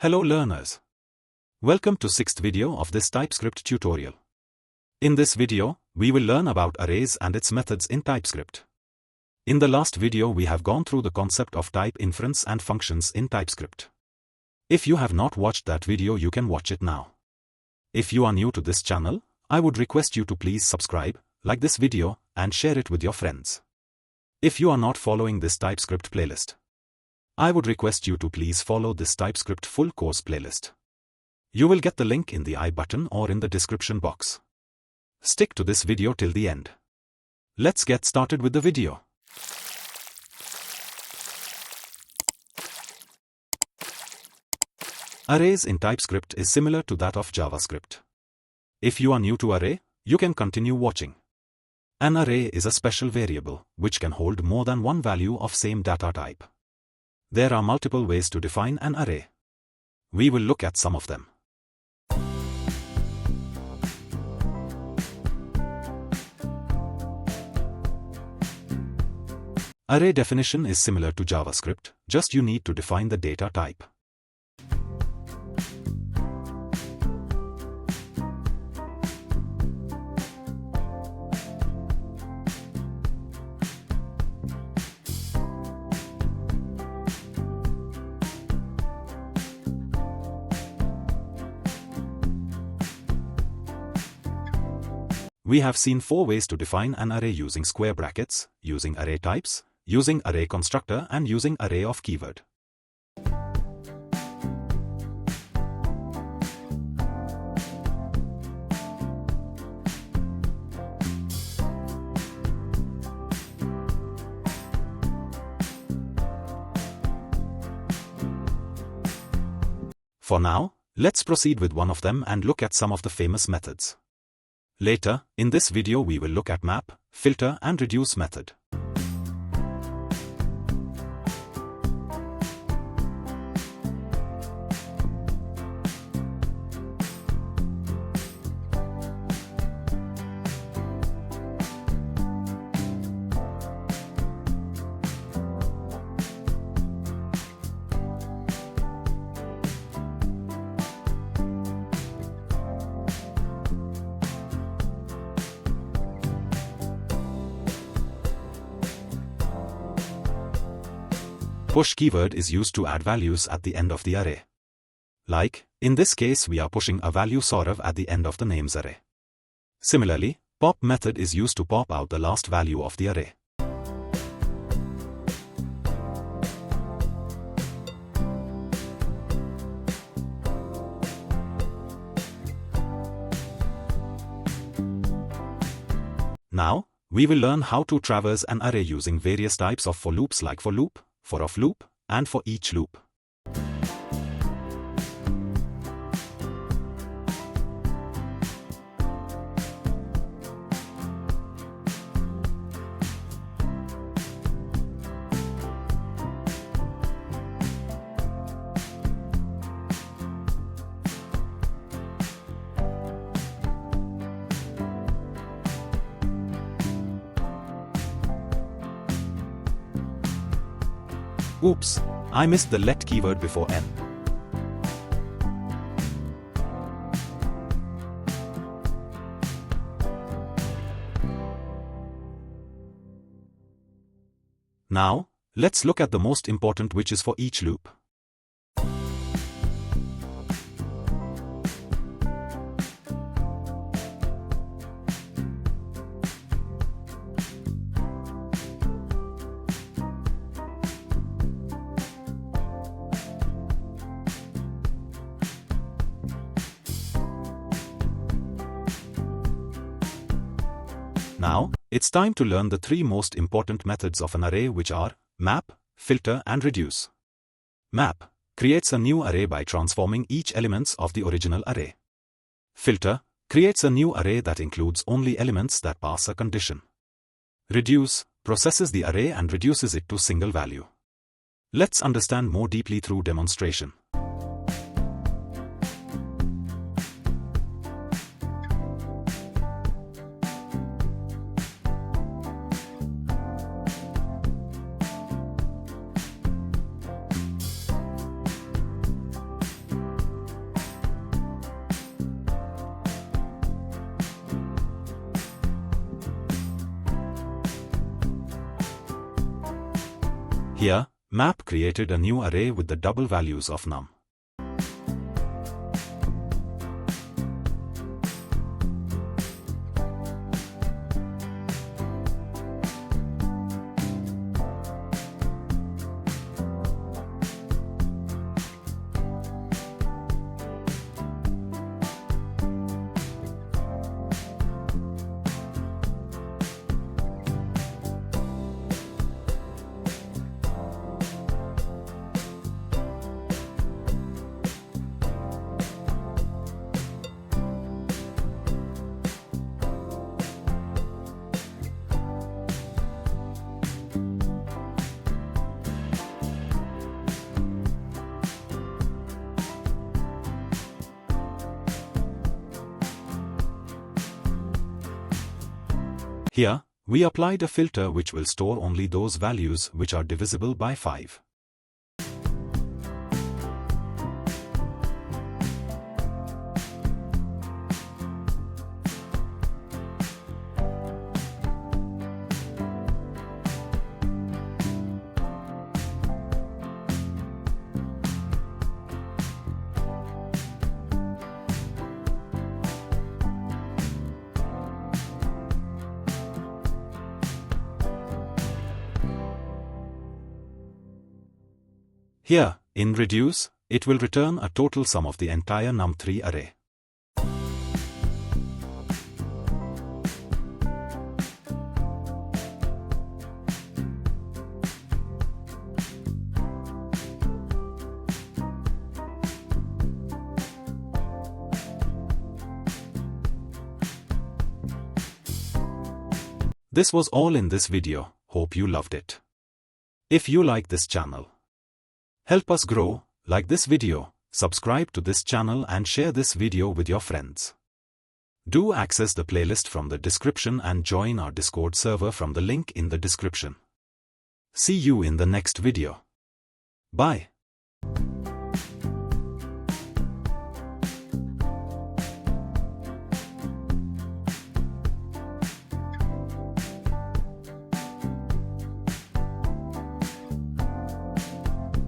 Hello learners. Welcome to 6th video of this TypeScript tutorial. In this video, we will learn about arrays and its methods in TypeScript. In the last video we have gone through the concept of type inference and functions in TypeScript. If you have not watched that video, you can watch it now. If you are new to this channel, I would request you to please subscribe, like this video, and share it with your friends. If you are not following this TypeScript playlist, I would request you to please follow this TypeScript full course playlist. You will get the link in the I button or in the description box. Stick to this video till the end. Let's get started with the video. Arrays in TypeScript is similar to that of JavaScript. If you are new to array, you can continue watching. An array is a special variable, which can hold more than one value of same data type. There are multiple ways to define an array. We will look at some of them. Array definition is similar to JavaScript, just you need to define the data type. We have seen 4 ways to define an array using square brackets, using array types, using array constructor, and using array of keyword. For now, let's proceed with one of them and look at some of the famous methods. Later, in this video we will look at map, filter and reduce method. Push keyword is used to add values at the end of the array. Like, in this case we are pushing a value Saurav at the end of the names array. Similarly, pop method is used to pop out the last value of the array. Now, we will learn how to traverse an array using various types of for loops like for loop, for of loop, and for each loop. Oops, I missed the let keyword before n. Now, let's look at the most important, which is for each loop. Now, it's time to learn the 3 most important methods of an array, which are map, filter and reduce. Map creates a new array by transforming each elements of the original array. Filter creates a new array that includes only elements that pass a condition. Reduce processes the array and reduces it to single value. Let's understand more deeply through demonstration. Here, map created a new array with the double values of num. Here, we applied a filter which will store only those values which are divisible by 5. Here, in reduce, it will return a total sum of the entire num3 array. This was all in this video. Hope you loved it. If you like this channel, help us grow, like this video, subscribe to this channel and share this video with your friends. Do access the playlist from the description and join our Discord server from the link in the description. See you in the next video. Bye.